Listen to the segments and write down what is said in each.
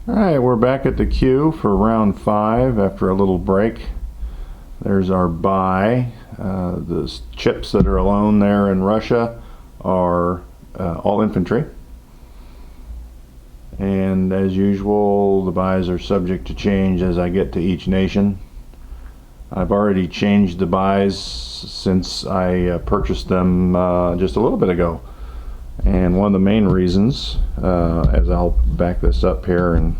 Alright, we're back at the queue for round 5 after a little break. There's our buy. The chips that are alone there in Russia are all infantry. And as usual, the buys are subject to change as I get to each nation. I've already changed the buys since I purchased them just a little bit ago. And one of the main reasons, as I'll back this up here and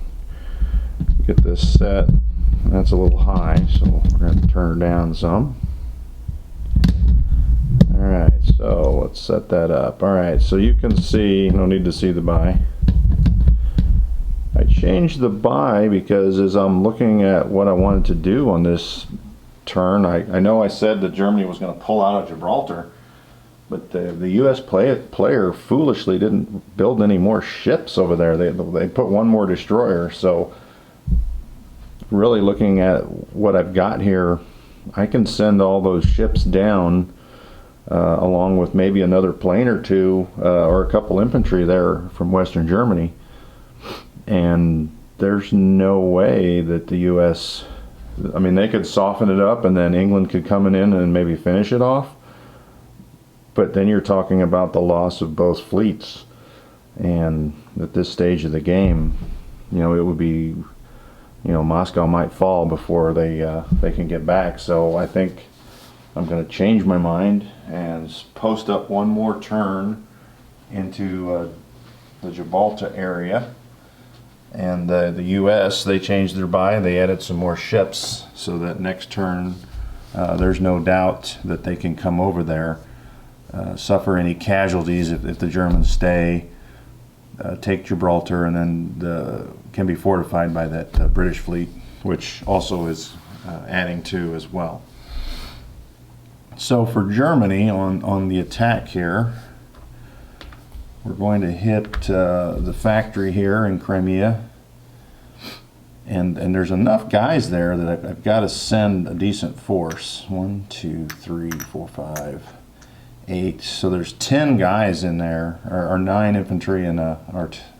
get this set, that's a little high, so we're going to turn her down some. Alright, so let's set that up. Alright, so you can see, no need to see the buy. I changed the buy because as I'm looking at what I wanted to do on this turn, I know I said that Germany was going to pull out of Gibraltar. But the U.S. player foolishly didn't build any more ships over there. They put one more destroyer. So really looking at what I've got here, I can send all those ships down along with maybe another plane or two or a couple infantry there from Western Germany. And there's no way that the U.S. I mean, they could soften it up and then England could come in and maybe finish it off. But then you're talking about the loss of both fleets, and at this stage of the game, you know, it would be, you know, Moscow might fall before they can get back. So I think I'm going to change my mind and post up one more turn into the Gibraltar area. And the U.S. they changed their buy. They added some more ships so that next turn there's no doubt that they can come over there. Suffer any casualties if the Germans stay, take Gibraltar, and then can be fortified by that British fleet, which also is adding to as well. So for Germany on the attack here, we're going to hit the factory here in Crimea, and there's enough guys there that I've got to send a decent force. 1, 2, 3, 4, 5, 8. So there's 10 guys in there, or 9 infantry and a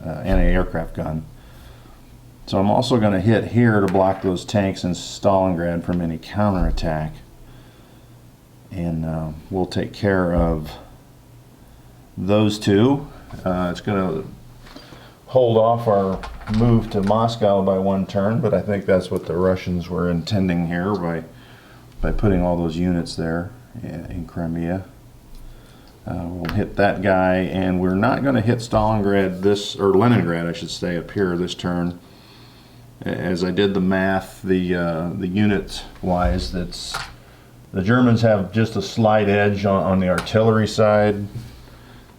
anti-aircraft gun. So I'm also going to hit here to block those tanks in Stalingrad from any counterattack. And we'll take care of those two. It's going to hold off our move to Moscow by one turn, but I think that's what the Russians were intending here by putting all those units there in Crimea. We'll hit that guy, and we're not going to hit Stalingrad or Leningrad, I should say, up here this turn. As I did the math, the unit wise, the Germans have just a slight edge on the artillery side,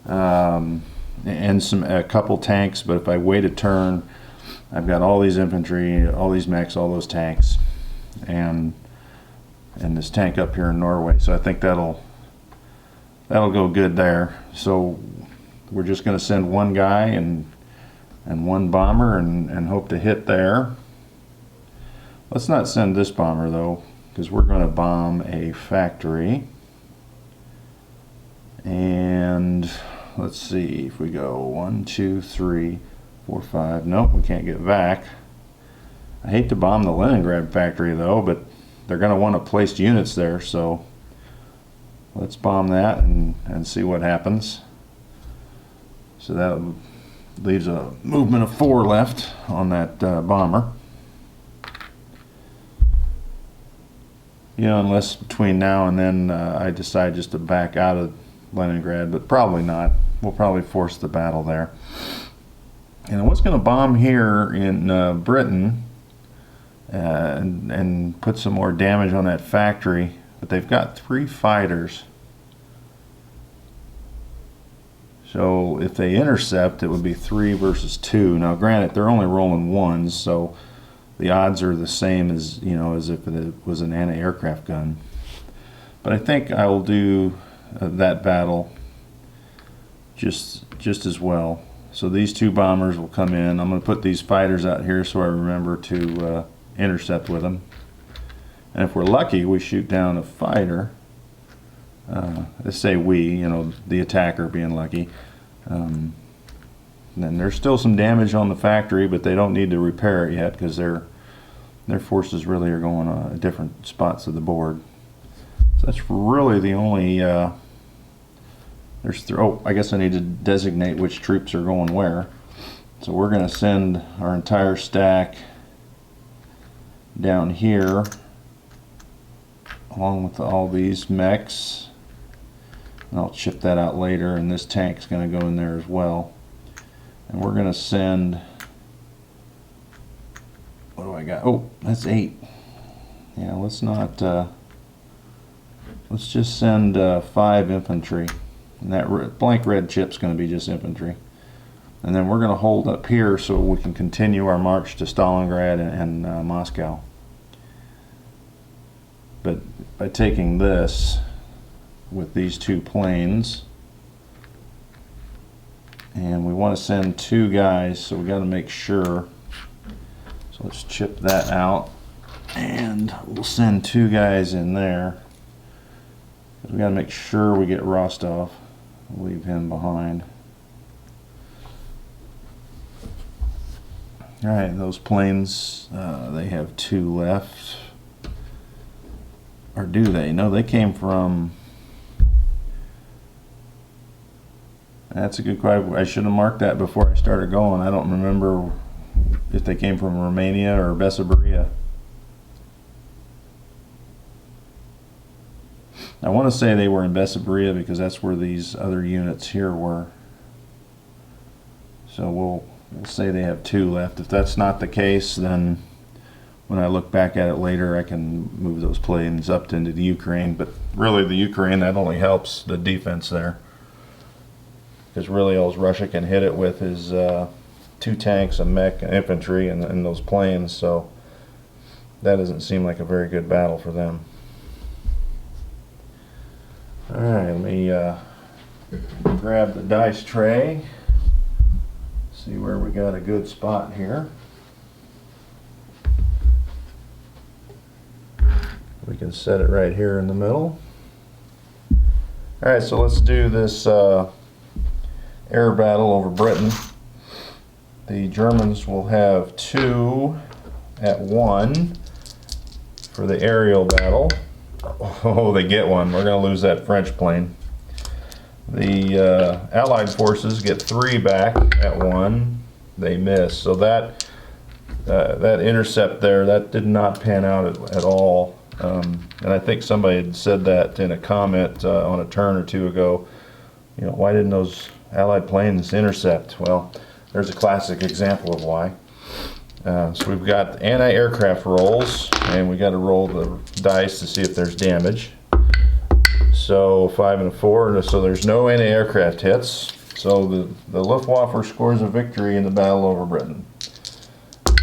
and a couple tanks. But if I wait a turn, I've got all these infantry, all these mechs, all those tanks, and this tank up here in Norway. So I think that'll go good there. So we're just going to send one guy and one bomber and hope to hit there. Let's not send this bomber though, because we're going to bomb a factory. And let's see if we go 1, 2, 3, 4, 5. Nope, we can't get back. I hate to bomb the Leningrad factory though, but they're going to want to place units there, so let's bomb that and see what happens. So that leaves a movement of 4 left on that bomber. You know, unless between now and then I decide just to back out of Leningrad, but probably not. We'll probably force the battle there. And I was going to bomb here in Britain and put some more damage on that factory, but they've got 3 fighters. So if they intercept, it would be 3 versus 2. Now granted, they're only rolling 1s, so the odds are the same as, you know, as if it was an anti-aircraft gun. But I think I will do that battle just as well. So these 2 bombers will come in. I'm going to put these fighters out here so I remember to intercept with them. And if we're lucky, we shoot down a fighter. Let's say we, you know, the attacker being lucky. And there's still some damage on the factory, but they don't need to repair it yet because their forces really are going on different spots of the board. So that's really the only. I guess I need to designate which troops are going where. So we're going to send our entire stack down here, along with all these mechs. And I'll chip that out later, and this tank's going to go in there as well. And we're going to send, what do I got? Oh, that's 8. Yeah, let's not, let's just send 5 infantry. And that blank red chip's going to be just infantry. And then we're going to hold up here so we can continue our march to Stalingrad and Moscow. But by taking this with these 2 planes, and we want to send 2 guys, so we got to make sure. So let's chip that out, and we'll send 2 guys in there. We got to make sure we get Rostov. Leave him behind. All right, those planes, they have 2 left. Or do they? No, they came from... That's a good question. I should have marked that before I started going. I don't remember if they came from Romania or Bessarabia. I want to say they were in Bessarabia because that's where these other units here were. So we'll say they have 2 left. If that's not the case, then when I look back at it later, I can move those planes up into the Ukraine. But really, the Ukraine, that only helps the defense there. Because really, all Russia can hit it with is 2 tanks, a mech, and infantry, and those planes. So that doesn't seem like a very good battle for them. All right, let me grab the dice tray. See where we got a good spot here. We can set it right here in the middle. All right, so let's do this air battle over Britain. The Germans will have 2 at 1 for the aerial battle. Oh, they get one. We're going to lose that French plane. The Allied forces get 3 back at 1. They miss. So that intercept there, that did not pan out at all. And I think somebody had said that in a comment on a turn or 2 ago. You know, why didn't those Allied planes intercept? Well, there's a classic example of why. So we've got anti-aircraft rolls, and we got to roll the dice to see if there's damage. So 5 and a 4, so there's no anti-aircraft hits. So the Luftwaffe scores a victory in the battle over Britain.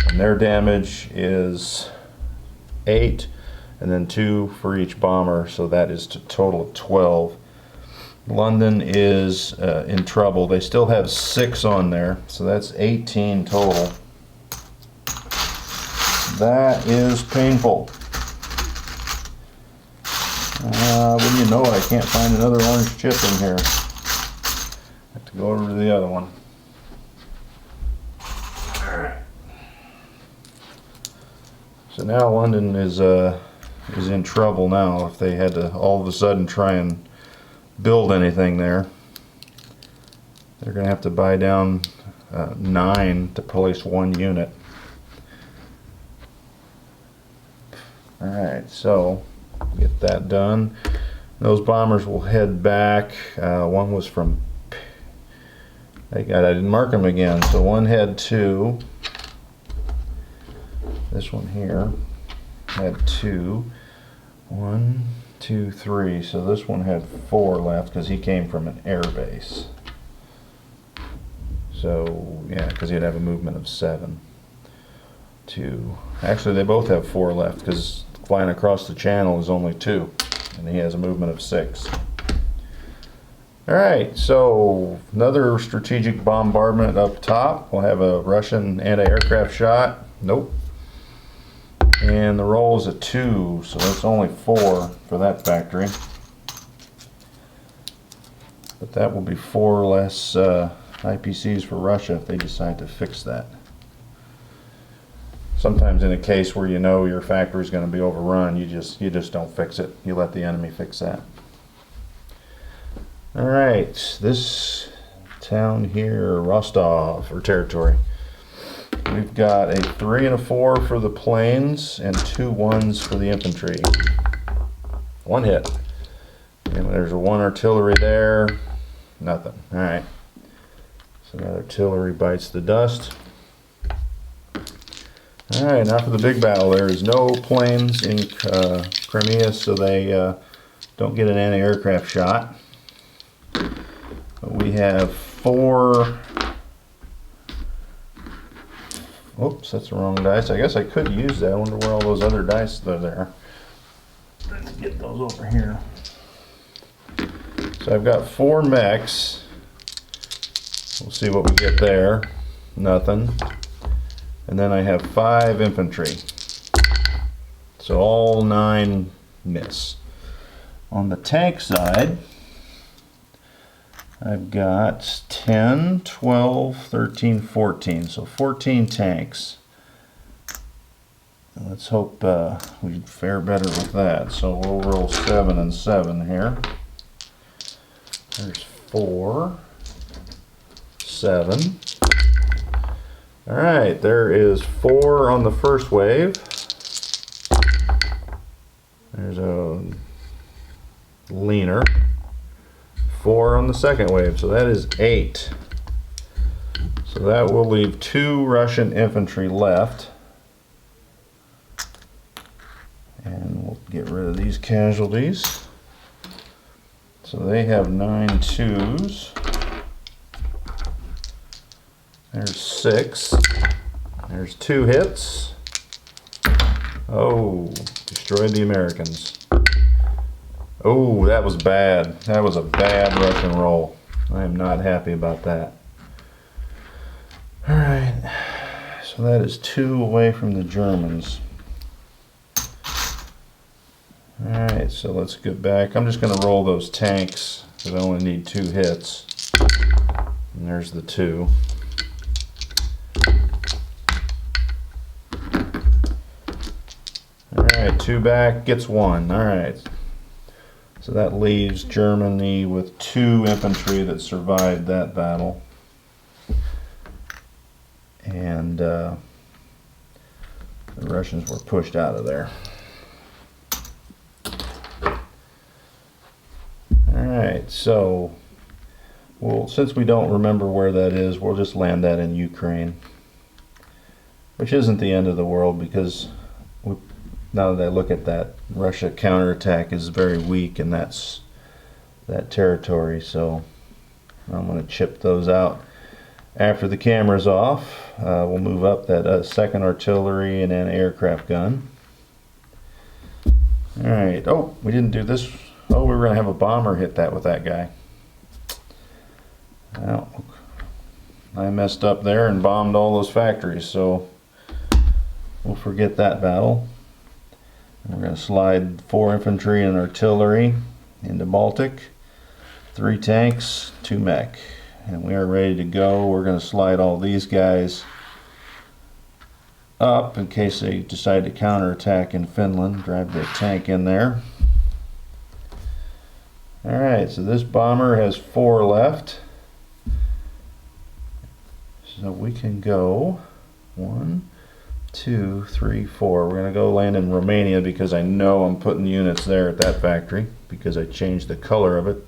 And their damage is 8, and then 2 for each bomber, so that is a total of 12. London is in trouble. They still have 6 on there, so that's 18 total. That is painful. Wouldn't you know it, I can't find another orange chip in here. Have to go over to the other one. Alright. So now London is in trouble now if they had to all of a sudden try and build anything there. They're going to have to buy down 9 to place 1 unit. Alright, so get that done. Those bombers will head back. One was from, I didn't mark them again, so one had 2. This one here had 2. 1, 2, 3. So this one had 4 left because he came from an air base. So yeah, because he'd have a movement of 7. 2. Actually, they both have 4 left because flying across the channel is only 2, and he has a movement of 6. Alright, so another strategic bombardment up top. We'll have a Russian anti-aircraft shot. Nope. And the roll is a 2, so that's only 4 for that factory. But that will be 4 less IPCs for Russia if they decide to fix that. Sometimes in a case where you know your factory is going to be overrun, you just don't fix it. You let the enemy fix that. All right, this town here, Rostov, or territory. We've got a 3 and a 4 for the planes and 2 1s for the infantry. 1 hit. And there's a 1 artillery there. Nothing. All right. So that artillery bites the dust. All right, now for the big battle. There is no planes in Crimea, so they don't get an anti-aircraft shot. We have 4. Oops, that's the wrong dice. I guess I could use that. I wonder where all those other dice are there. Let's get those over here. So I've got 4 mechs. We'll see what we get there. Nothing. And then I have 5 infantry. So all 9 miss. On the tank side, I've got 10, 12, 13, 14. So 14 tanks. Let's hope we fare better with that. So we'll roll 7 and 7 here. There's 4, 7. All right, there is 4 on the first wave. There's a leaner. 4 on the second wave, so that is 8. So that will leave 2 Russian infantry left. And we'll get rid of these casualties. So they have 9 2s. There's 6. There's 2 hits. Oh, destroyed the Americans. Oh, that was bad. That was a bad Russian roll. I am not happy about that. All right, so that is 2 away from the Germans. All right, so let's get back. I'm just going to roll those tanks because I only need 2 hits. And there's the 2. All right, 2 back, gets 1. All right. So that leaves Germany with 2 infantry that survived that battle. And the Russians were pushed out of there. Alright, so well, since we don't remember where that is, we'll just land that in Ukraine. Which isn't the end of the world because now that I look at that, Russia counterattack is very weak in that territory, so I'm going to chip those out. After the camera's off, we'll move up that 2nd artillery and an aircraft gun. Alright, oh, we didn't do this. Oh, we were going to have a bomber hit that with that guy. Well, I messed up there and bombed all those factories, so we'll forget that battle. We're going to slide 4 infantry and artillery into Baltic, 3 tanks, 2 mech. And we are ready to go. We're going to slide all these guys up in case they decide to counterattack in Finland. Drive the tank in there. Alright, so this bomber has 4 left. So we can go 1, 2, 3, 4. We're going to go land in Romania because I know I'm putting units there at that factory because I changed the color of it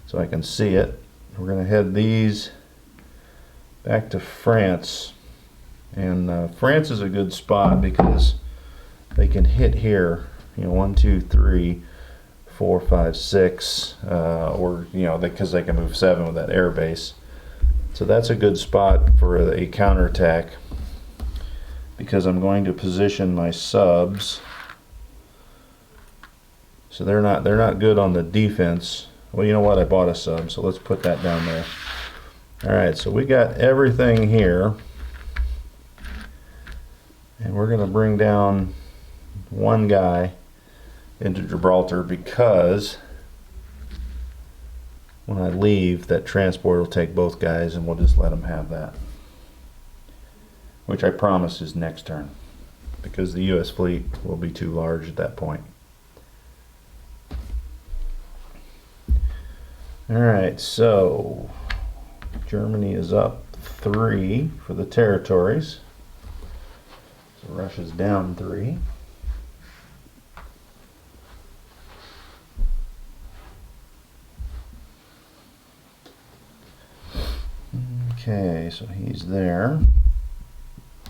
so I can see it. We're going to head these back to France. And France is a good spot because they can hit here, you know, 1, 2, 3, 4, 5, 6, or, you know, because they can move 7 with that air base. So that's a good spot for a counterattack because I'm going to position my subs. So they're not good on the defense. Well, you know what? I bought a sub, so let's put that down there. All right, so we got everything here. And we're going to bring down 1 guy into Gibraltar because when I leave, that transport will take both guys and we'll just let them have that. Which I promise is next turn, because the U.S. fleet will be too large at that point. Alright, so Germany is up 3 for the territories. So Russia's down 3. Okay, so he's there.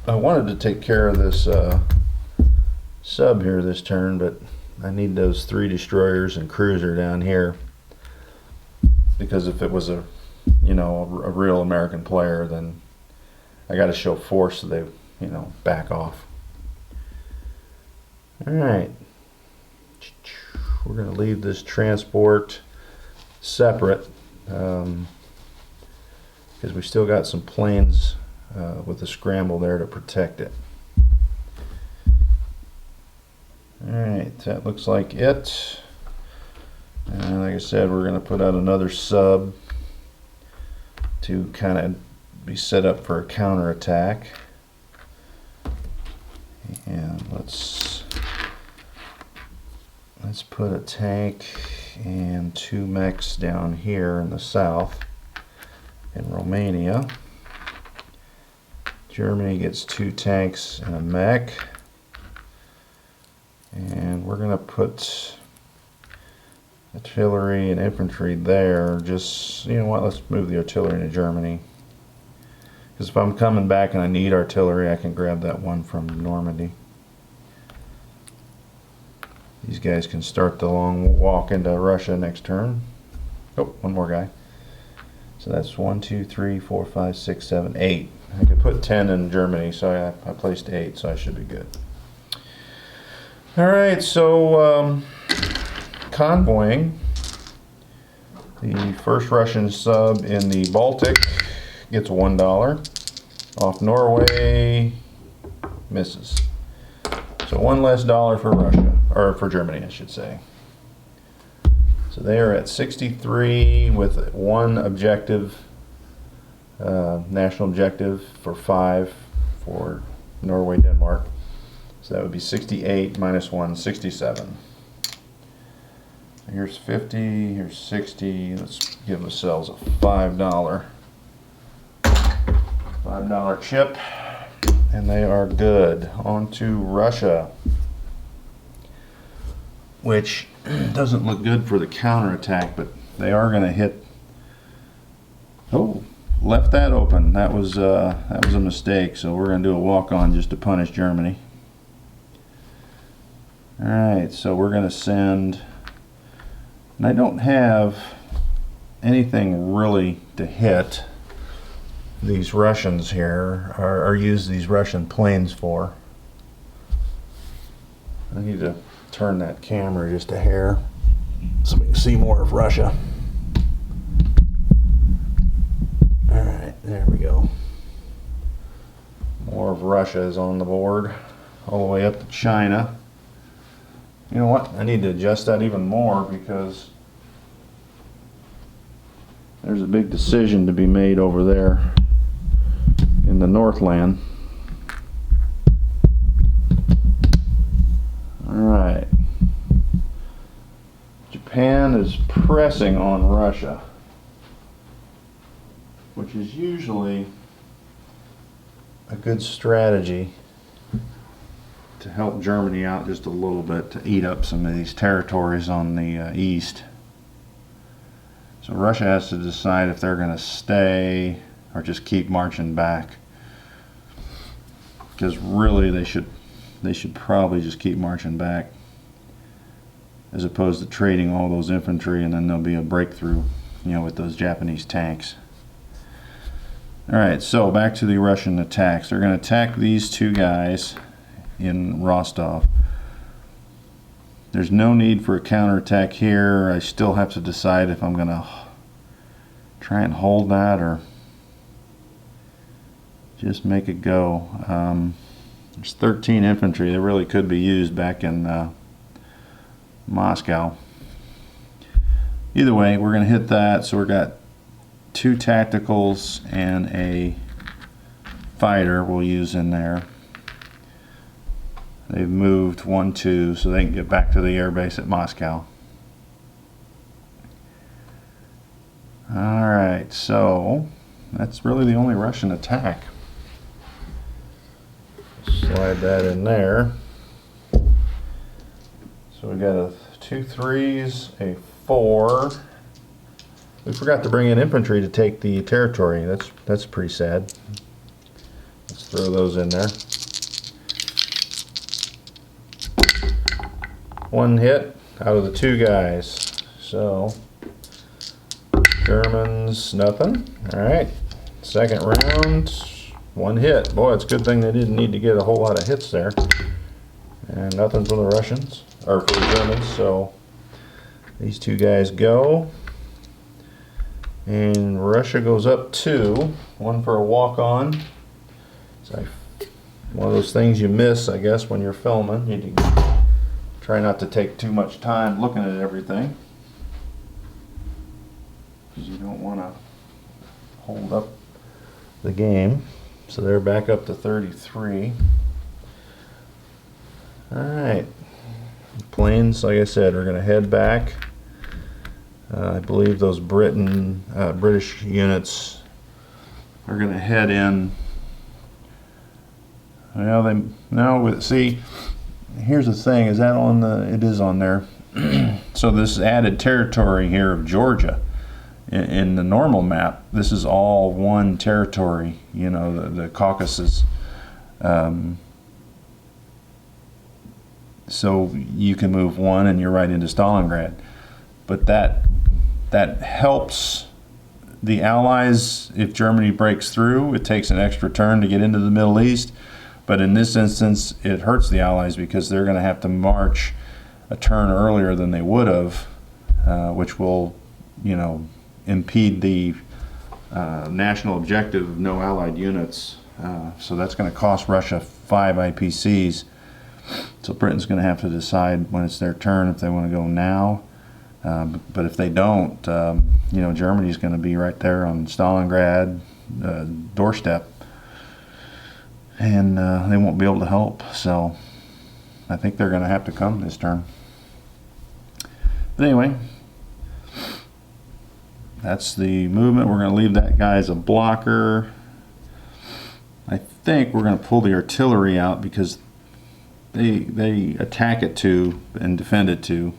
I wanted to take care of this sub here this turn, but I need those 3 destroyers and cruiser down here, because if it was a real American player, then I got to show force so they back off. All right, we're going to leave this transport separate because we still got some planes with the scramble there to protect it. Alright, that looks like it. And like I said, we're going to put out another sub to kind of be set up for a counterattack. And let's put a tank and 2 mechs down here in the south in Romania. Germany gets 2 tanks and a mech. And we're going to put artillery and infantry there. Just, you know what, let's move the artillery to Germany. Because if I'm coming back and I need artillery, I can grab that one from Normandy. These guys can start the long walk into Russia next turn. Oh, one more guy. So that's 1, 2, 3, 4, 5, 6, 7, 8. I could put 10 in Germany, so I placed 8, so I should be good. Alright, so convoying. The first Russian sub in the Baltic gets $1. Off Norway, misses. So $1 less for Russia, or for Germany, I should say. So they are at 63 with 1 objective, national objective for 5 for Norway, Denmark. So that would be 68 minus 1, 67. Here's 50, here's 60. Let's give ourselves a $5 chip, and they are good. On to Russia, which doesn't look good for the counterattack, but they are going to hit. Oh, left that open. That was a mistake. So we're going to do a walk-on just to punish Germany. All right, so we're going to send, and I don't have anything really to hit these Russians here, or use these Russian planes for. I need to turn that camera just a hair so we can see more of Russia. Alright, there we go. More of Russia is on the board, all the way up to China. You know what? I need to adjust that even more, because there's a big decision to be made over there in the Northland. Alright. Japan is pressing on Russia, which is usually a good strategy to help Germany out just a little bit, to eat up some of these territories on the east. So Russia has to decide if they're going to stay or just keep marching back, because really they should probably just keep marching back, as opposed to trading all those infantry, and then there'll be a breakthrough, with those Japanese tanks. Alright, so back to the Russian attacks. They're going to attack these 2 guys in Rostov. There's no need for a counterattack here. I still have to decide if I'm going to try and hold that or just make it go. There's 13 infantry that really could be used back in Moscow. either way, we're going to hit that. So we've got 2 tacticals and a fighter we'll use in there. They've moved 1, 2 so they can get back to the air base at Moscow. Alright, so that's really the only Russian attack. Slide that in there. So we got a 2 3s, a 4. We forgot to bring in infantry to take the territory. That's pretty sad. Let's throw those in there. 1 hit out of the 2 guys. So Germans, nothing. Alright. Second round, 1 hit. Boy, it's a good thing they didn't need to get a whole lot of hits there. And nothing from the Russians, or for the Germans. So these 2 guys go. And Russia goes up 2. 1 for a walk-on. It's like one of those things you miss, I guess, when you're filming. You need to try not to take too much time looking at everything, because you don't want to hold up the game. So they're back up to 33. Alright, planes, like I said, are going to head back. I believe those British units are going to head in. Well, see, here's the thing, is that on the, it is on there. So this added territory here of Georgia, in the normal map, this is all one territory, you know, the Caucasus. So you can move 1 and you're right into Stalingrad. But that helps the Allies. If Germany breaks through, it takes an extra turn to get into the Middle East. But in this instance, it hurts the Allies because they're going to have to march a turn earlier than they would have, which will, you know, impede the national objective of no Allied units. So that's going to cost Russia 5 IPCs. So Britain's going to have to decide when it's their turn if they want to go now. But if they don't, you know, Germany's going to be right there on Stalingrad doorstep, and they won't be able to help. So I think they're going to have to come this turn. But anyway, that's the movement. We're going to leave that guy as a blocker. I think we're going to pull the artillery out because they attack at 2 and defend at 2.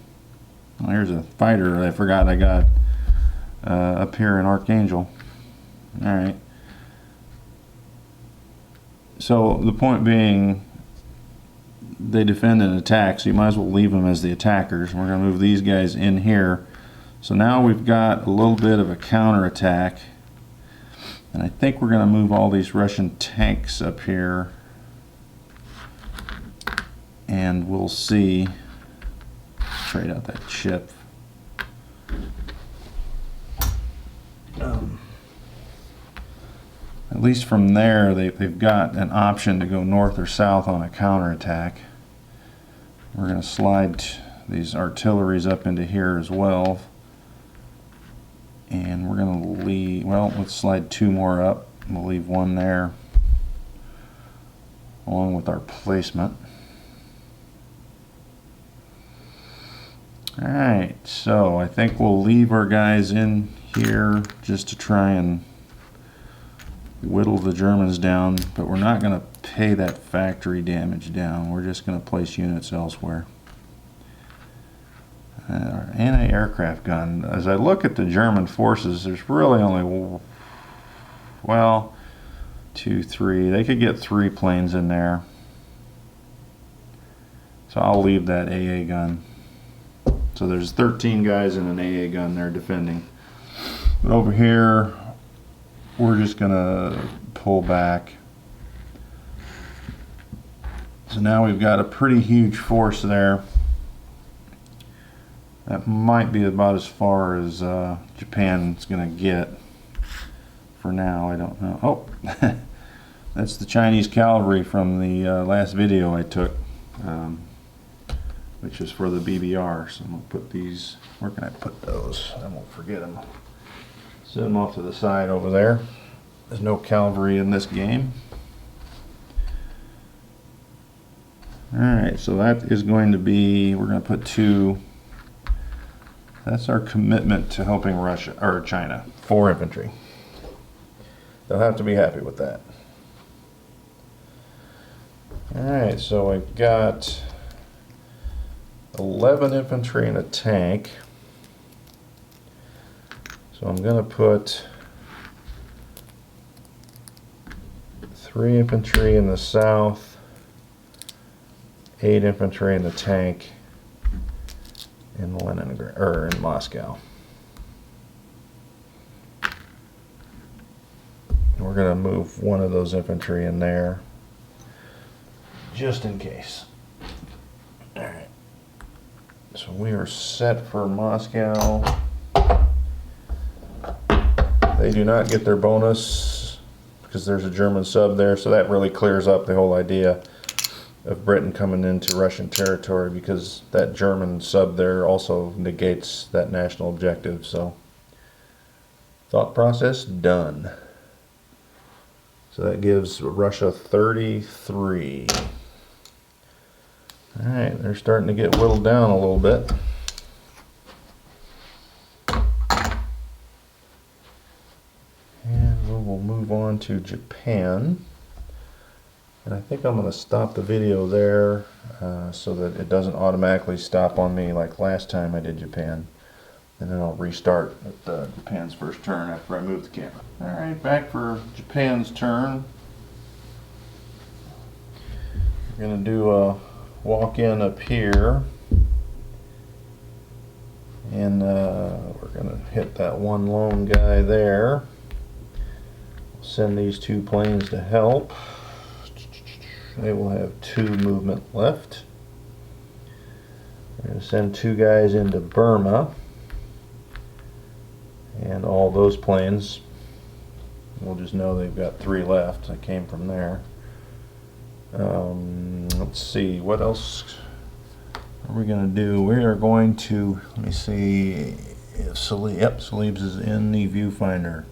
Well, here's a fighter I forgot I got up here in Archangel. Alright. So the point being, they defend and attack, so you might as well leave them as the attackers. We're going to move these guys in here. So now we've got a little bit of a counterattack. And I think we're going to move all these Russian tanks up here. And we'll see. Trade out that chip. At least from there, they've got an option to go north or south on a counterattack. We're going to slide these artilleries up into here as well. And we're going to leave, well, let's slide 2 more up. We'll leave 1 there, along with our placement. Alright, so I think we'll leave our guys in here just to try and whittle the Germans down, but we're not going to pay that factory damage down. We're just going to place units elsewhere. Anti-aircraft gun. As I look at the German forces, there's really only, well, 2, 3. They could get 3 planes in there. So I'll leave that AA gun. So there's 13 guys in an AA gun there defending. But over here, we're just going to pull back. So now we've got a pretty huge force there. That might be about as far as Japan's going to get for now. I don't know. Oh, that's the Chinese cavalry from the last video I took. which is for the BBR. So I'm going to put these, where can I put those? I won't forget them. Set them off to the side over there. There's no cavalry in this game. Alright, so that is going to be, we're going to put 2. That's our commitment to helping Russia, or China. 4 infantry. They'll have to be happy with that. Alright, so I've got 11 infantry and a tank. So I'm going to put 3 infantry in the south, 8 infantry in the tank in Leningrad, or in Moscow. We're going to move one of those infantry in there just in case. Alright. So we are set for Moscow. They do not get their bonus because there's a German sub there, so that really clears up the whole idea of Britain coming into Russian territory, because that German sub there also negates that national objective. So thought process done. So that gives Russia 33. Alright, they're starting to get whittled down a little bit. And we will move on to Japan. And I think I'm going to stop the video there so that it doesn't automatically stop on me like last time I did Japan. And then I'll restart at Japan's first turn after I move the camera. Alright, back for Japan's turn. We're going to do a walk in up here. And we're going to hit that one lone guy there. Send these 2 planes to help. They will have 2 movement left. We're going to send 2 guys into Burma. And all those planes, we'll just know they've got 3 left. I came from there. Let's see, what else are we going to do? We are going to, let me see, Salibs is in the viewfinder.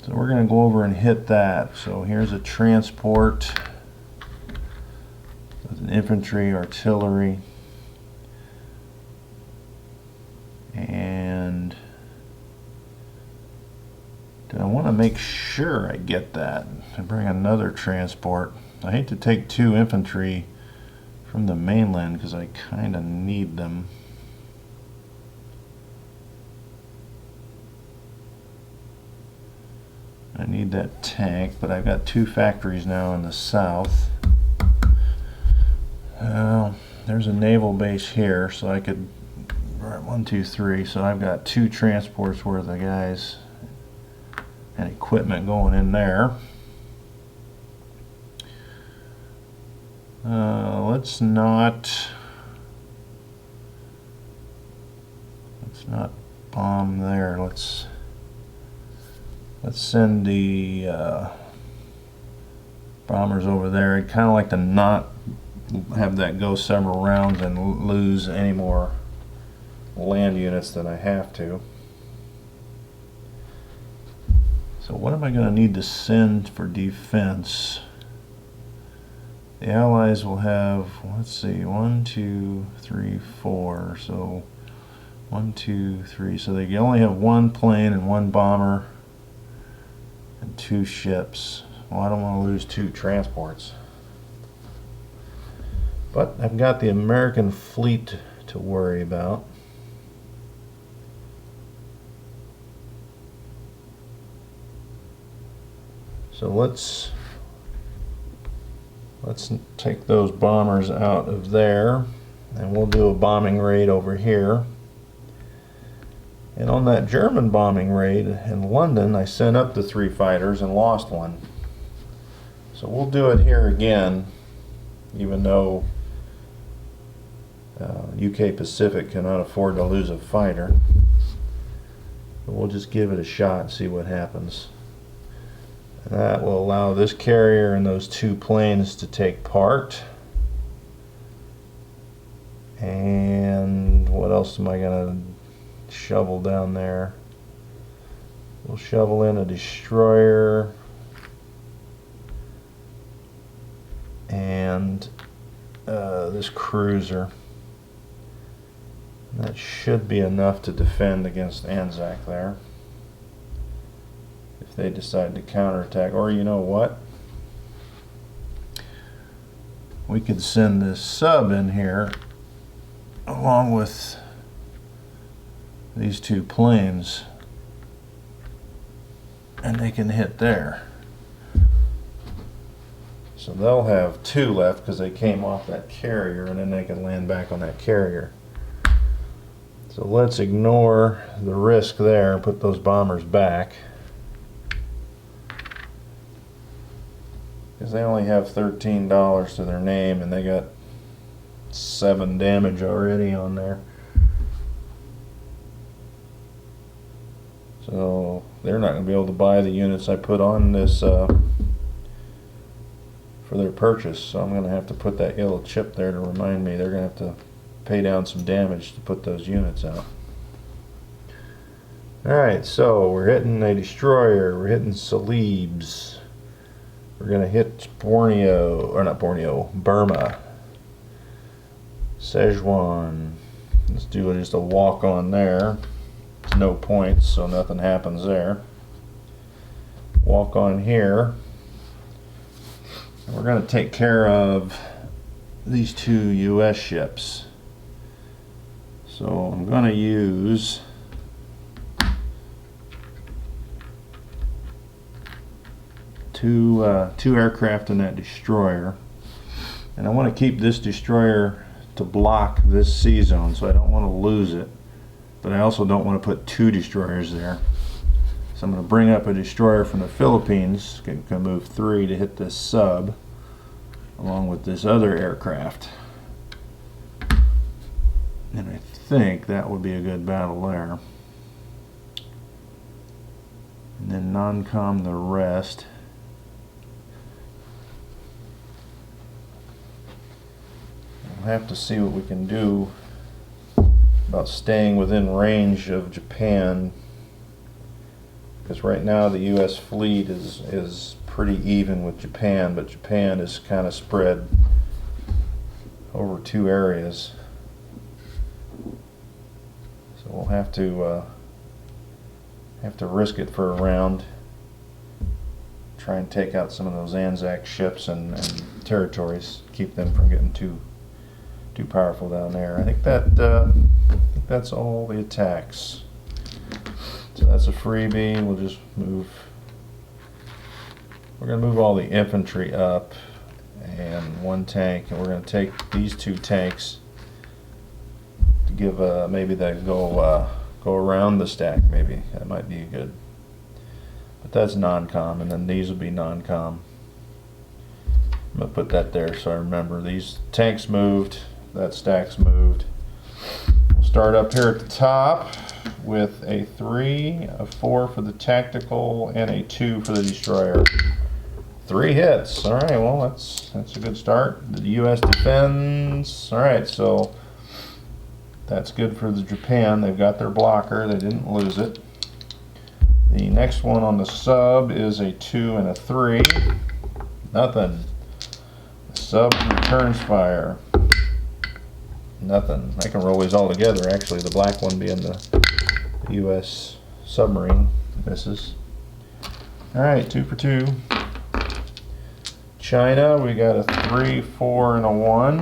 So we're going to go over and hit that. So here's a transport with an infantry, artillery, and I want to make sure I get that and bring another transport. I hate to take 2 infantry from the mainland because I kind of need them. I need that tank, but I've got 2 factories now in the south. There's a naval base here, so I could, right, 1, 2, 3, so I've got 2 transports worth of guys and equipment going in there. Let's not bomb there. Let's send the bombers over there. I'd kind of like to not have that go several rounds and lose any more land units than I have to. So what am I going to need to send for defense? The Allies will have, let's see, 1, 2, 3, 4. So 1, 2, 3. So they only have 1 plane and 1 bomber and 2 ships. Well, I don't want to lose 2 transports. But I've got the American fleet to worry about. So let's take those bombers out of there, and we'll do a bombing raid over here. And on that German bombing raid in London, I sent up the 3 fighters and lost 1. So we'll do it here again, even though UK Pacific cannot afford to lose a fighter. But we'll just give it a shot and see what happens. And that will allow this carrier and those 2 planes to take part. And what else am I gonna shovel down there? We'll shovel in a destroyer and this cruiser. That should be enough to defend against Anzac there, if they decide to counterattack. Or you know what? We could send this sub in here along with these two planes, and they can hit there. So they'll have two left because they came off that carrier, and then they can land back on that carrier. So let's ignore the risk there and put those bombers back, because they only have $13 to their name and they got 7 damage already on there. So they're not going to be able to buy the units I put on this for their purchase. So I'm going to have to put that yellow chip there to remind me they're going to have to pay down some damage to put those units out. Alright, so we're hitting a destroyer, we're hitting Salibs, we're going to hit Borneo, or not Borneo, Burma, Szechuan. Let's do just a walk on there. It's no points, so nothing happens there. Walk on here. And we're going to take care of these 2 US ships. So I'm going to use two aircraft in that destroyer, and I want to keep this destroyer to block this sea zone, so I don't want to lose it, but I also don't want to put 2 destroyers there. So I'm going to bring up a destroyer from the Philippines, can move 3 to hit this sub along with this other aircraft. And I think that would be a good battle there. And then non-com the rest. We'll have to see what we can do about staying within range of Japan, because right now the US fleet is pretty even with Japan, but Japan is kind of spread over 2 areas. So we'll have to risk it for a round. Try and take out some of those Anzac ships and territories, keep them from getting too powerful down there. I think that's all the attacks. So that's a freebie. We'll just move. We're going to move all the infantry up and 1 tank, and we're going to take these 2 tanks to give maybe that go around the stack. Maybe that might be good. But that's non-com, and then these will be non-com. I'm going to put that there so I remember. These tanks moved, that stack's moved. We'll start up here at the top with a 3, a 4 for the tactical, and a 2 for the destroyer. 3 hits. All right, well that's a good start. The U.S. defends. All right, so that's good for the Japan. They've got their blocker. They didn't lose it. The next one on the sub is a 2 and a 3. Nothing. The sub returns fire. Nothing. I can roll these all together. Actually, the black one being the U.S. submarine misses. All right, 2 for 2. China, we got a 3, 4, and a 1.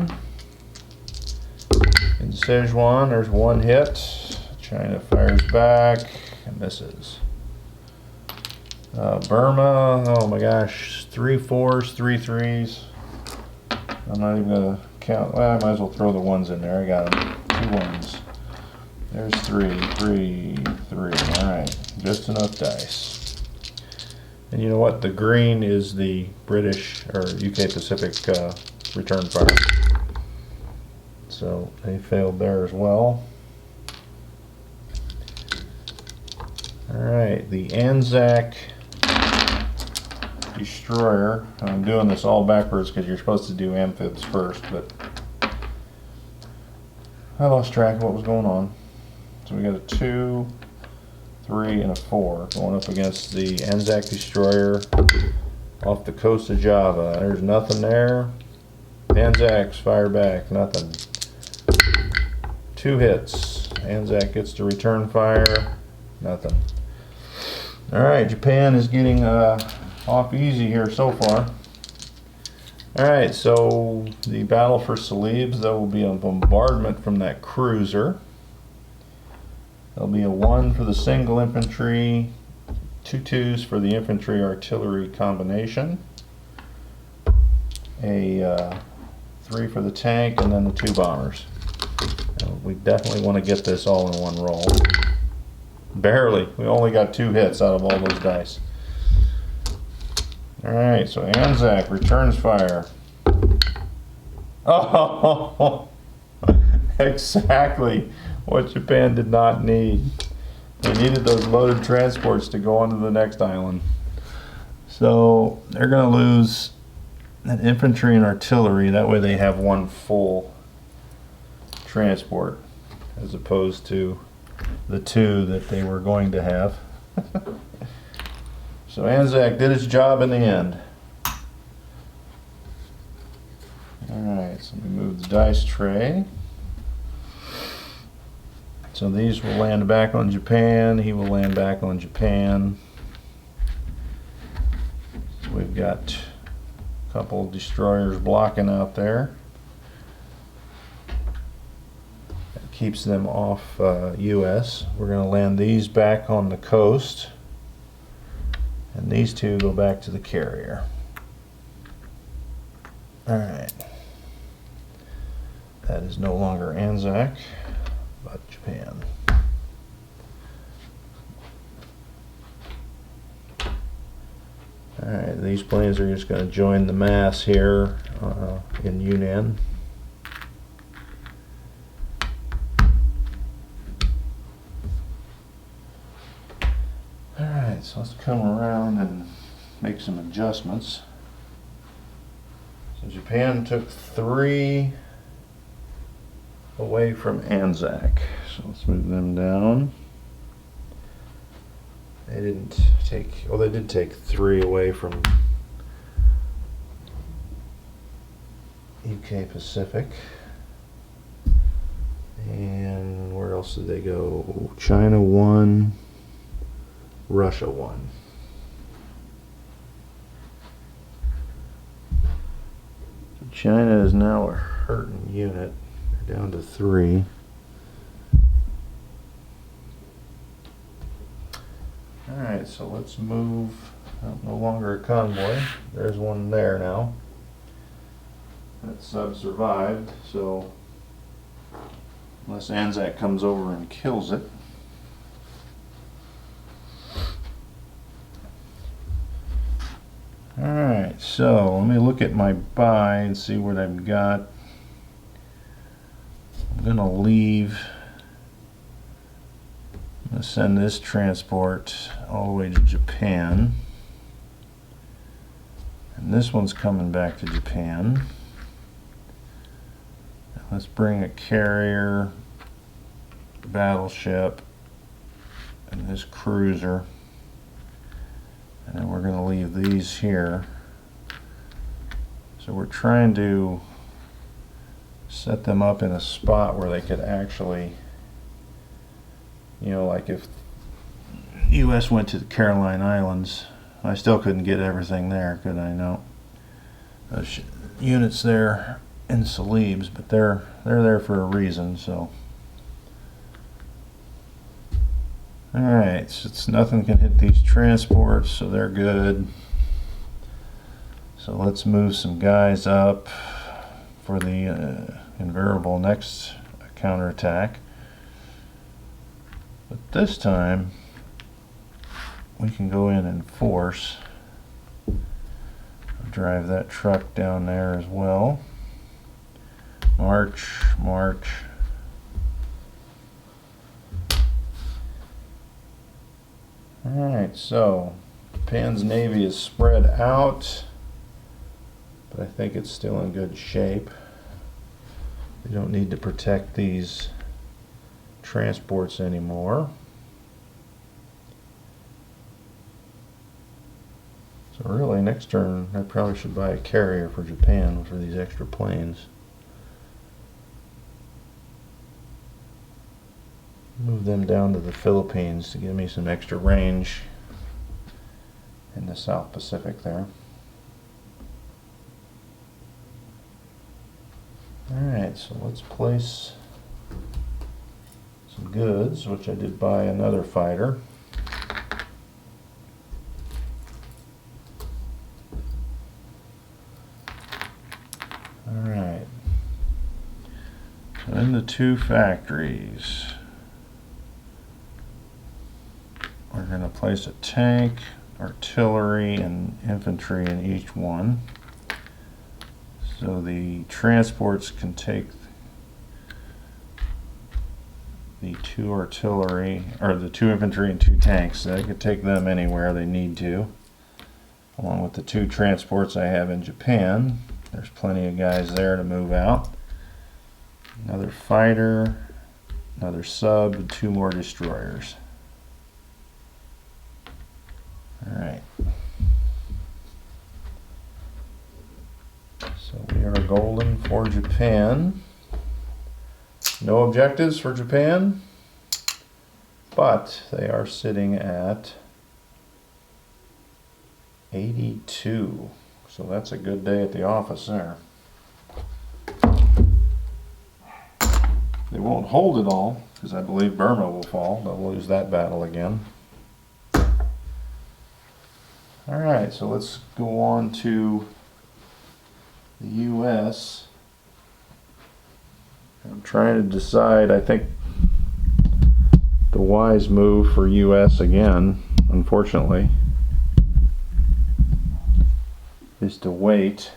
In Szechuan, there's 1 hit. China fires back and misses. Burma, oh my gosh, 3 4s, 3 3s. I'm not even going to count. Well, I might as well throw the 1s in there. I got them. 2 1s. There's 3, 3, 3. Alright, just enough dice. And you know what? The green is the British or UK Pacific return fire. So they failed there as well. Alright, the Anzac destroyer. I'm doing this all backwards because you're supposed to do amphibs first, but I lost track of what was going on. So we got a 2, 3, and a 4 going up against the Anzac destroyer off the coast of Java. There's nothing there. Anzacs fire back, nothing. 2 hits. Anzac gets to return fire, nothing. Alright, Japan is getting off easy here so far. Alright, so the battle for Celebes, there will be a bombardment from that cruiser. There'll be a 1 for the single infantry, 2 2s for the infantry artillery combination, a 3 for the tank, and then the 2 bombers. We definitely want to get this all in one roll. Barely. We only got 2 hits out of all those dice. Alright, so Anzac returns fire. Oh, exactly what Japan did not need. They needed those loaded transports to go on to the next island. So they're going to lose that infantry and artillery. That way they have 1 full transport as opposed to the 2 that they were going to have. So Anzac did its job in the end. Alright, so we move the dice tray. So these will land back on Japan. He will land back on Japan. So we've got a couple of destroyers blocking out there. That keeps them off US. We're going to land these back on the coast. And these 2 go back to the carrier. Alright. That is no longer Anzac, but Japan. Alright, these planes are just going to join the mass here in Yunnan. Alright, so let's come around and make some adjustments. So Japan took 3 away from Anzac. So let's move them down. They didn't take, oh, they did take 3 away from UK Pacific. And where else did they go? China 1. Russia 1. China is now a hurting unit. They're down to 3. Alright, so let's move. No longer a convoy. There's one there now. That sub survived, so unless Anzac comes over and kills it. Alright, so let me look at my buy and see what I've got. I'm going to leave. I'm going to send this transport all the way to Japan. And this one's coming back to Japan. Let's bring a carrier, battleship, and this cruiser. And then we're going to leave these here. So we're trying to set them up in a spot where they could actually, you know, like if US went to the Caroline Islands, I still couldn't get everything there, could I? No. Those units there in Celebes, but they're there for a reason, so. Alright, so it's nothing can hit these transports, so they're good. So let's move some guys up for the invariable next counterattack. But this time, we can go in and force. Drive that truck down there as well. March, march. Alright, so Japan's Navy is spread out, but I think it's still in good shape. We don't need to protect these transports anymore. So really, next turn, I probably should buy a carrier for Japan for these extra planes. Move them down to the Philippines to give me some extra range in the South Pacific there. Alright, so let's place some goods, which I did buy another fighter. Alright, so in the two factories, we're going to place a tank, artillery, and infantry in each one. So the transports can take the two artillery, or the two infantry and two tanks. They could take them anywhere they need to, along with the two transports I have in Japan. There's plenty of guys there to move out. Another fighter, another sub, and two more destroyers. Alright. So we are golden for Japan. No objectives for Japan, but they are sitting at 82. So that's a good day at the office there. They won't hold it all, because I believe Burma will fall. They'll lose that battle again. Alright, so let's go on to the U.S. I'm trying to decide. I think the wise move for U.S. again, unfortunately, is to wait.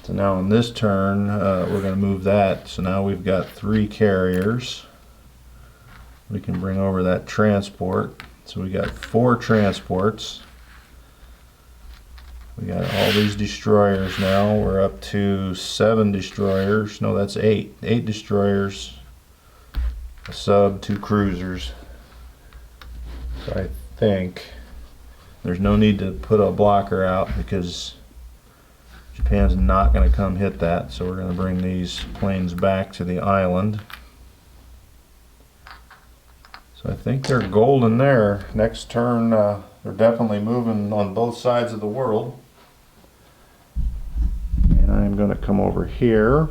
So now on this turn, we're going to move that. So now we've got 3 carriers. We can bring over that transport. So we got 4 transports. We got all these destroyers now. We're up to 7 destroyers. No, that's 8. 8 destroyers, a sub, 2 cruisers. So I think there's no need to put a blocker out because Japan's not going to come hit that. So we're going to bring these planes back to the island. So I think they're golden there. Next turn, they're definitely moving on both sides of the world. And I'm going to come over here.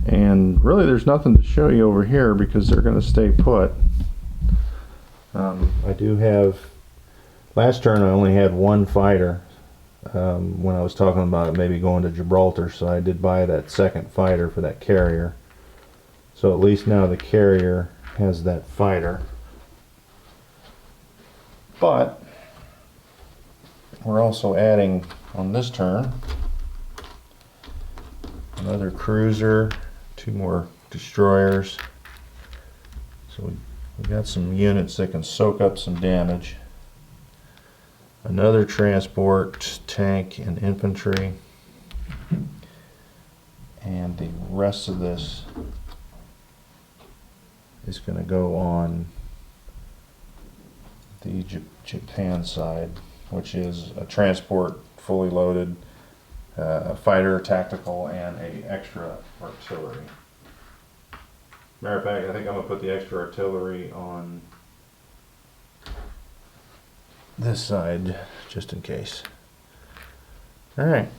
And really there's nothing to show you over here because they're going to stay put. I do have, last turn I only had 1 fighter when I was talking about it maybe going to Gibraltar, so I did buy that 2nd fighter for that carrier. So at least now the carrier has that fighter. But we're also adding on this turn another cruiser, 2 more destroyers. So we got some units that can soak up some damage. Another transport, tank, and infantry. And the rest of this is going to go on the Japan side, which is a transport fully loaded, a fighter, tactical, and a extra artillery. Matter of fact, I think I'm going to put the extra artillery on this side just in case. Alright.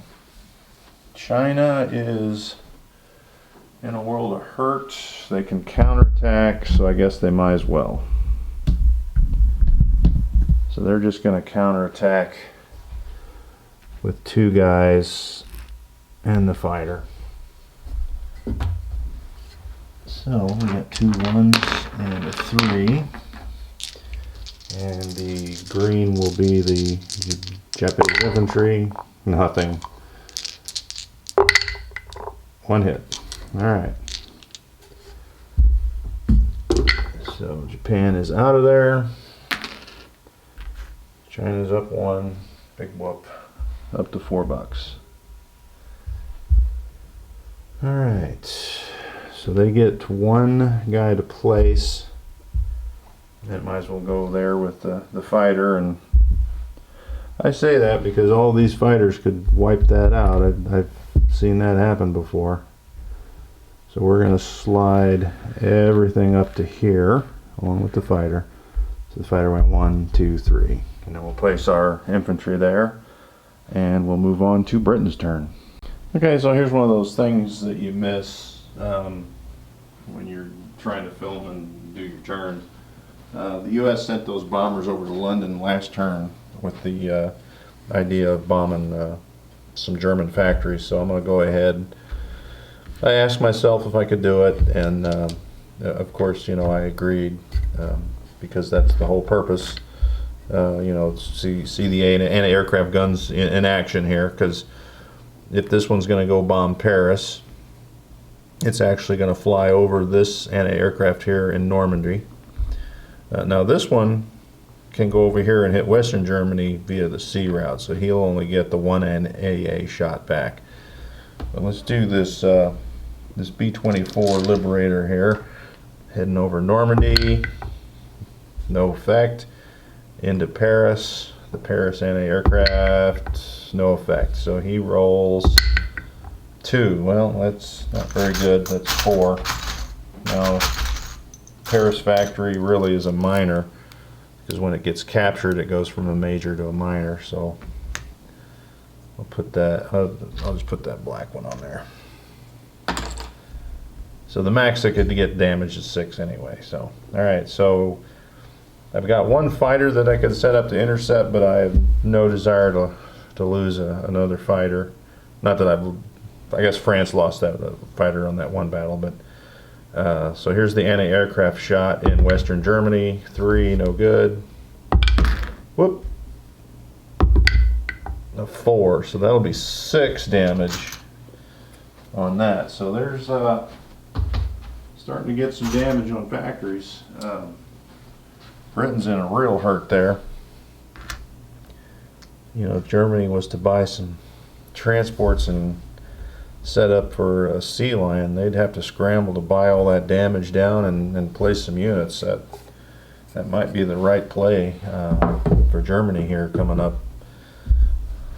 China is in a world of hurt. They can counterattack, so I guess they might as well. So they're just going to counterattack with 2 guys and the fighter. So we got 2 1s and a 3. And the green will be the Japanese infantry. Nothing. 1 hit. Alright. So Japan is out of there. China's up 1. Big whoop. up to $4. Alright, so they get one guy to place. That might as well go there with the fighter, and I say that because all these fighters could wipe that out. I've seen that happen before. So we're going to slide everything up to here along with the fighter. So the fighter went 1, 2, 3. And then we'll place our infantry there, and we'll move on to Britain's turn. Okay, so here's one of those things that you miss when you're trying to film and do your turns. The U.S. sent those bombers over to London last turn with the idea of bombing some German factories, so I'm going to go ahead. I asked myself if I could do it, and of course, you know, I agreed because that's the whole purpose. You know, see the anti-aircraft guns in action here, because if this one's going to go bomb Paris, it's actually going to fly over this anti-aircraft here in Normandy. Now this one can go over here and hit Western Germany via the sea route, so he'll only get the one AA shot back. But let's do this this B-24 Liberator here, heading over Normandy, no effect, into Paris, the Paris anti-aircraft, no effect. So he rolls 2. Well, that's not very good. That's 4. Now Paris factory really is a minor, because when it gets captured it goes from a major to a minor. So I'll put that, I'll just put that black one on there. So the max that could get damaged is 6 anyway. So alright, so I've got one fighter that I could set up to intercept, but I have no desire to lose another fighter. Not that I guess France lost that fighter on that one battle, but so here's the anti-aircraft shot in Western Germany. 3, no good. Whoop. A 4, so that'll be 6 damage on that. So there's starting to get some damage on factories. Britain's in a real hurt there. You know, if Germany was to buy some transports and set up for a sea lion, they'd have to scramble to buy all that damage down and place some units. That might be the right play for Germany here coming up.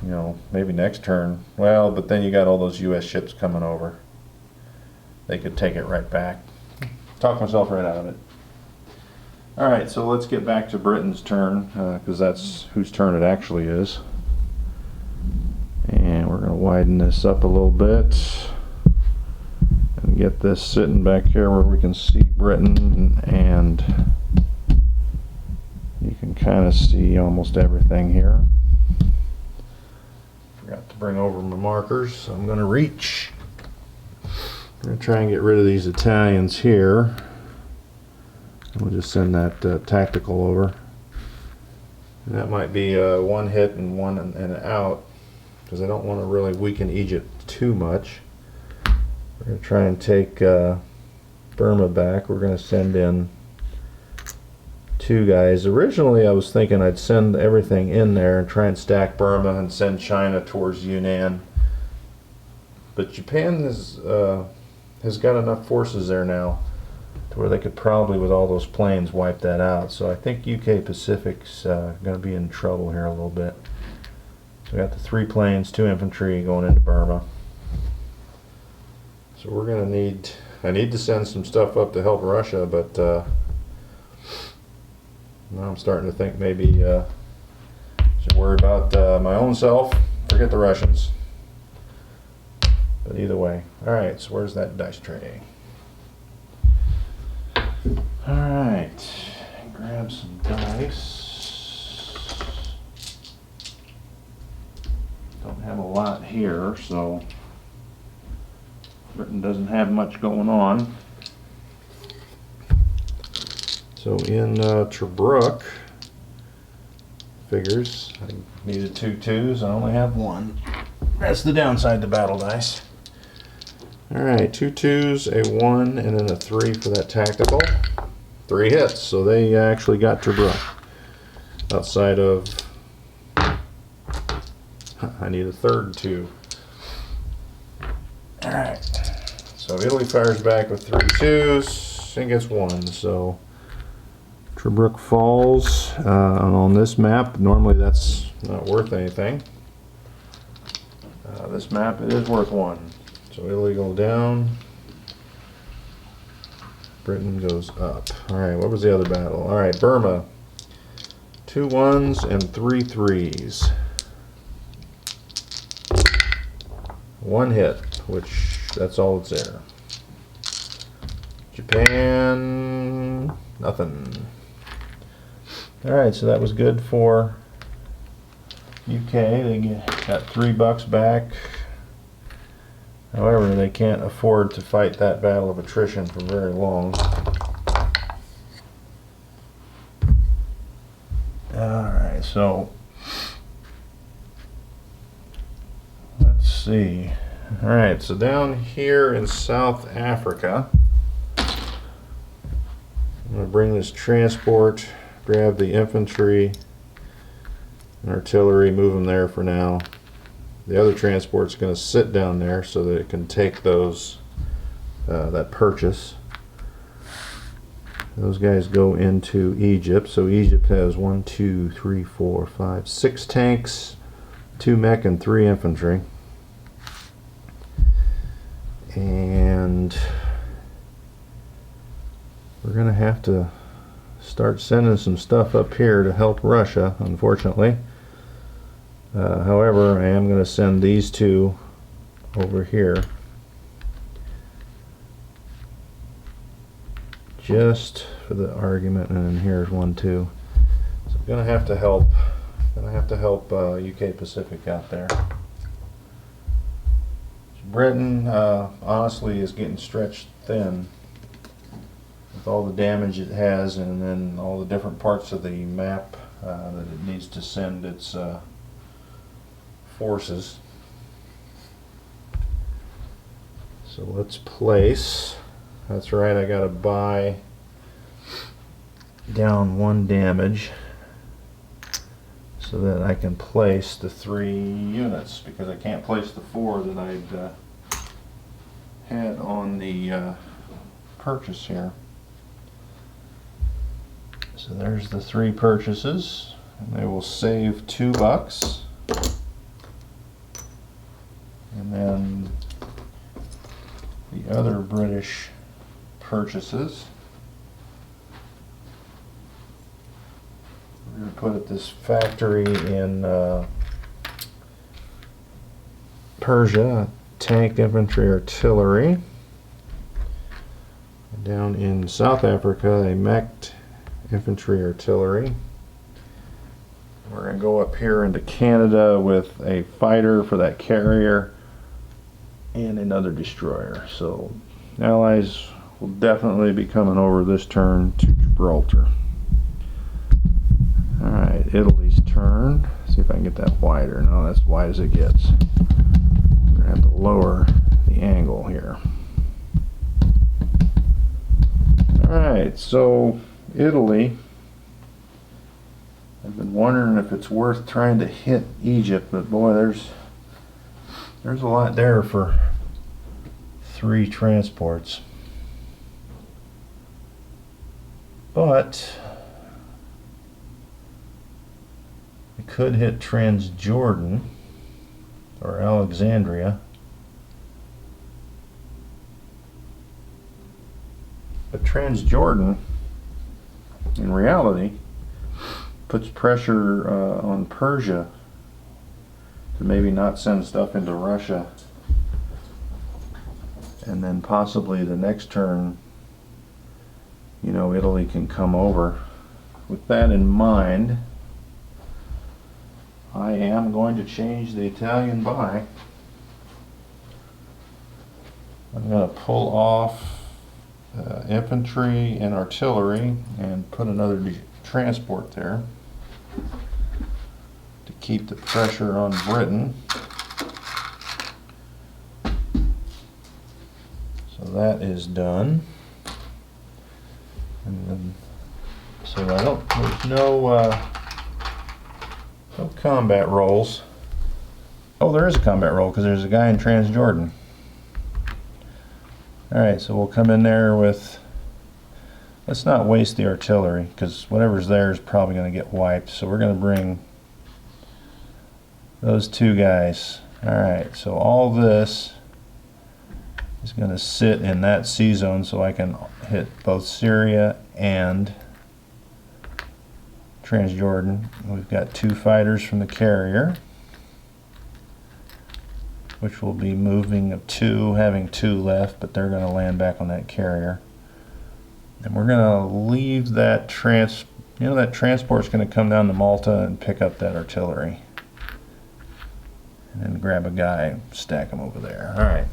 You know, maybe next turn. Well, but then you got all those U.S. ships coming over. They could take it right back. Talk myself right out of it. Alright, so let's get back to Britain's turn, because that's whose turn it actually is. And we're going to widen this up a little bit and get this sitting back here where we can see Britain, and you can kind of see almost everything here. Forgot to bring over my markers, so I'm going to reach. I'm going to try and get rid of these Italians here. We'll just send that tactical over. And that might be one hit and one and out, because I don't want to really weaken Egypt too much. We're going to try and take Burma back. We're going to send in 2 guys. Originally I was thinking I'd send everything in there and try and stack Burma and send China towards Yunnan. But Japan has got enough forces there now to where they could probably, with all those planes, wipe that out. So I think UK Pacific's going to be in trouble here a little bit. So we got the 3 planes, 2 infantry going into Burma. So we're going to need, I need to send some stuff up to help Russia, but now I'm starting to think maybe should worry about my own self, forget the Russians. But either way. Alright, so where's that dice tray? Alright, grab some dice. Don't have a lot here, so Britain doesn't have much going on. So in Tobruk, figures, I needed 2 2s, I only have 1. That's the downside to battle dice. Alright, 2 2s, a 1, and then a 3 for that tactical. 3 hits, so they actually got Tobruk. Outside of I need a third 2. Alright, so Italy fires back with 3 2s and gets 1. So Trebrook Falls on this map, normally that's not worth anything. This map, it is worth 1. So Italy goes down, Britain goes up. Alright, what was the other battle? Alright, Burma. 2 1s and 3 3s. 1 hit, which that's all that's there. Japan, nothing. Alright, so that was good for UK. They got $3 back. However, they can't afford to fight that battle of attrition for very long. Alright, so let's see. Alright, so down here in South Africa, I'm going to bring this transport, grab the infantry and artillery, move them there for now. The other transport's going to sit down there so that it can take those that purchase. Those guys go into Egypt. So Egypt has 1, 2, 3, 4, 5, 6 tanks, 2 mech, and 3 infantry. And we're going to have to start sending some stuff up here to help Russia, unfortunately. However, I am going to send these 2 over here just for the argument, and then here's 1, 2. So I'm going to have to help. UK Pacific out there. Britain, honestly, is getting stretched thin with all the damage it has, and then all the different parts of the map that it needs to send its forces. So let's place. That's right, I gotta buy down 1 damage so that I can place the 3 units, because I can't place the 4 that I'd had on the purchase here. So there's the 3 purchases, and they will save $2. And then the other British purchases, we're going to put at this factory in Persia, tank, infantry, artillery. And down in South Africa, a mech, infantry, artillery. We're going to go up here into Canada with a fighter for that carrier and another destroyer. So Allies will definitely be coming over this turn to Gibraltar. Alright, Italy's turn. See if I can get that wider. No, that's wide as it gets. We're going to have to lower the angle here. Alright, so Italy, I've been wondering if it's worth trying to hit Egypt, but boy, there's a lot there for 3 transports. But we could hit Transjordan or Alexandria. But Transjordan, in reality, puts pressure on Persia to maybe not send stuff into Russia, and then possibly the next turn, you know, Italy can come over. With that in mind, I am going to change the Italian buy. I'm going to pull off infantry and artillery and put another transport there to keep the pressure on Britain. So that is done. And then, so there's no combat rolls Oh, there is a combat roll because there's a guy in Transjordan. Alright, so we'll come in there with, let's not waste the artillery because whatever's there is probably going to get wiped. So we're going to bring those two guys. Alright, so all this is going to sit in that C zone so I can hit both Syria and Transjordan. We've got two fighters from the carrier, which will be moving of two, having two left, but they're going to land back on that carrier. And we're going to leave that that transport's going to come down to Malta and pick up that artillery. And then grab a guy, stack him over there. Alright.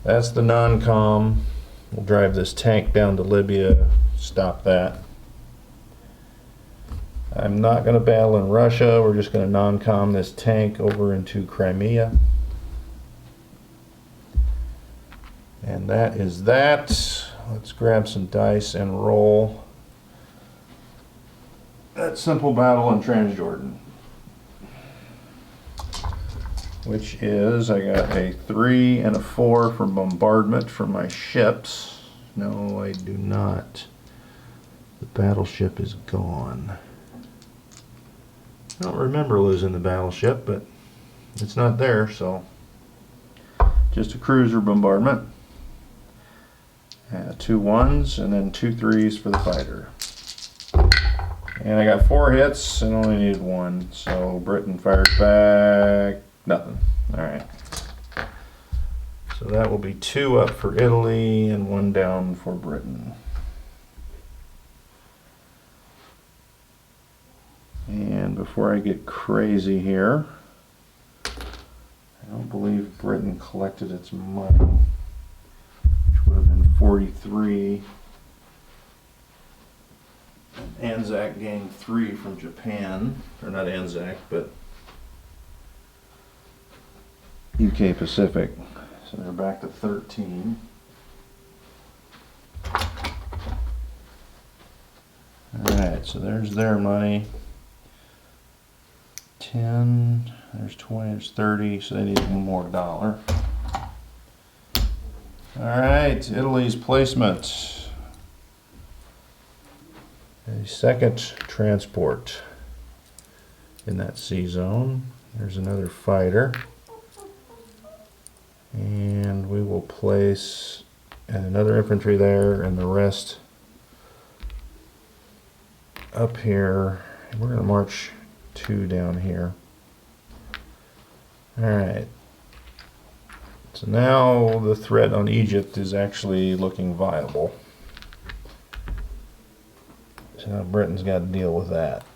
That's the non-com. We'll drive this tank down to Libya, stop that. I'm not going to battle in Russia. We're just going to non-com this tank over into Crimea. And that is that. Let's grab some dice and roll that simple battle in Transjordan. Which is, I got a 3 and a 4 for bombardment for my ships. No, I do not. The battleship is gone. I don't remember losing the battleship, but it's not there, so just a cruiser bombardment. 2 1s and then 2 3s for the fighter. And I got 4 hits and only needed 1, so Britain fires back. Nothing. Alright. So that will be 2 up for Italy and 1 down for Britain. And before I get crazy here, I don't believe Britain collected its money, which would have been 43. Anzac gained 3 from Japan, or not Anzac, but UK Pacific. So they're back to 13. Alright, so there's their money. 10, there's 20, there's 30, so they need one more dollar. Alright, Italy's placement. A second transport in that C zone. There's another fighter. And we will place another infantry there and the rest up here. We're going to march 2 down here. Alright. So now the threat on Egypt is actually looking viable. So now Britain's got to deal with that.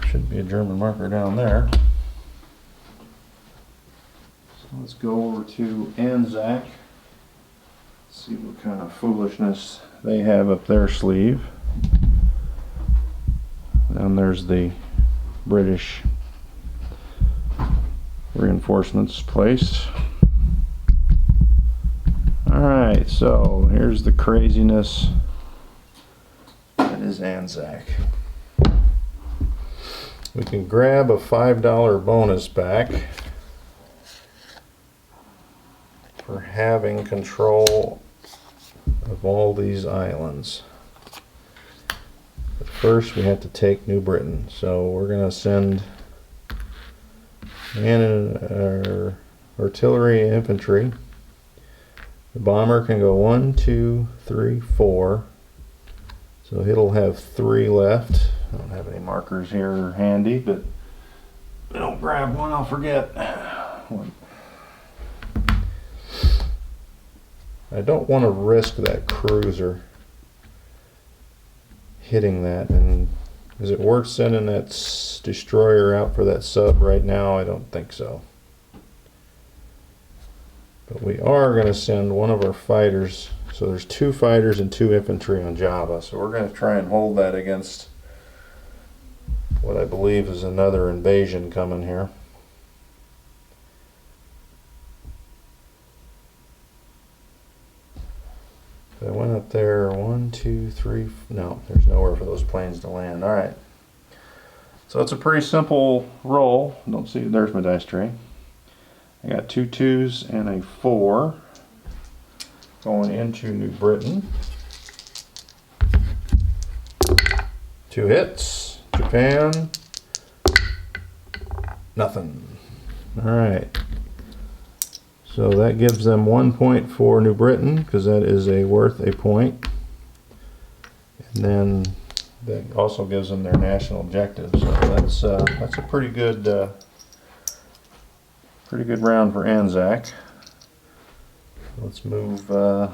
Should be a German marker down there. So let's go over to Anzac. See what kind of foolishness they have up their sleeve. And there's the British reinforcements placed. Alright, so here's the craziness that is Anzac. We can grab a $5 bonus back for having control of all these islands. But first we have to take New Britain, so we're going to send our artillery and infantry. The bomber can go 1, 2, 3, 4, so it'll have 3 left. I don't have any markers here handy, but if I don't grab one, I'll forget. I don't want to risk that cruiser hitting that. And is it worth sending that destroyer out for that sub right now? I don't think so. But we are going to send one of our fighters. So there's 2 fighters and 2 infantry on Java. So we're going to try and hold that against what I believe is another invasion coming here. So I went up there, 1, 2, 3, no, there's nowhere for those planes to land. Alright, So it's a pretty simple roll. Don't see, there's my dice tray. I got 2 2s and a 4 going into New Britain. 2 hits. Japan. Nothing. Alright. So that gives them 1 point for New Britain, because that is worth a point. And then that also gives them their national objective. So that's a pretty good round for Anzac. Let's move. So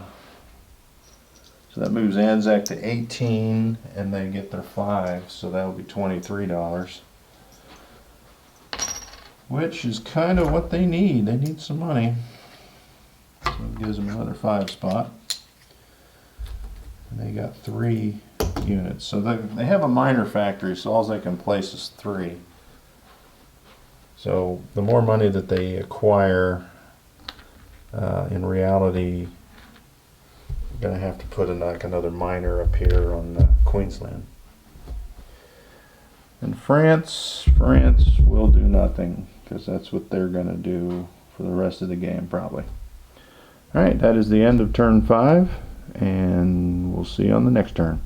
that moves Anzac to 18, and they get their 5. So that will be $23, which is kind of what they need. They need some money. So it gives them another 5 spot. And they got 3 units. So they have a minor factory, so all they can place is 3. So the more money that they acquire, in reality, you're going to have to put in like another miner up here on Queensland. And France will do nothing, because that's what they're going to do for the rest of the game probably. Alright, that is the end of turn 5, and we'll see you on the next turn.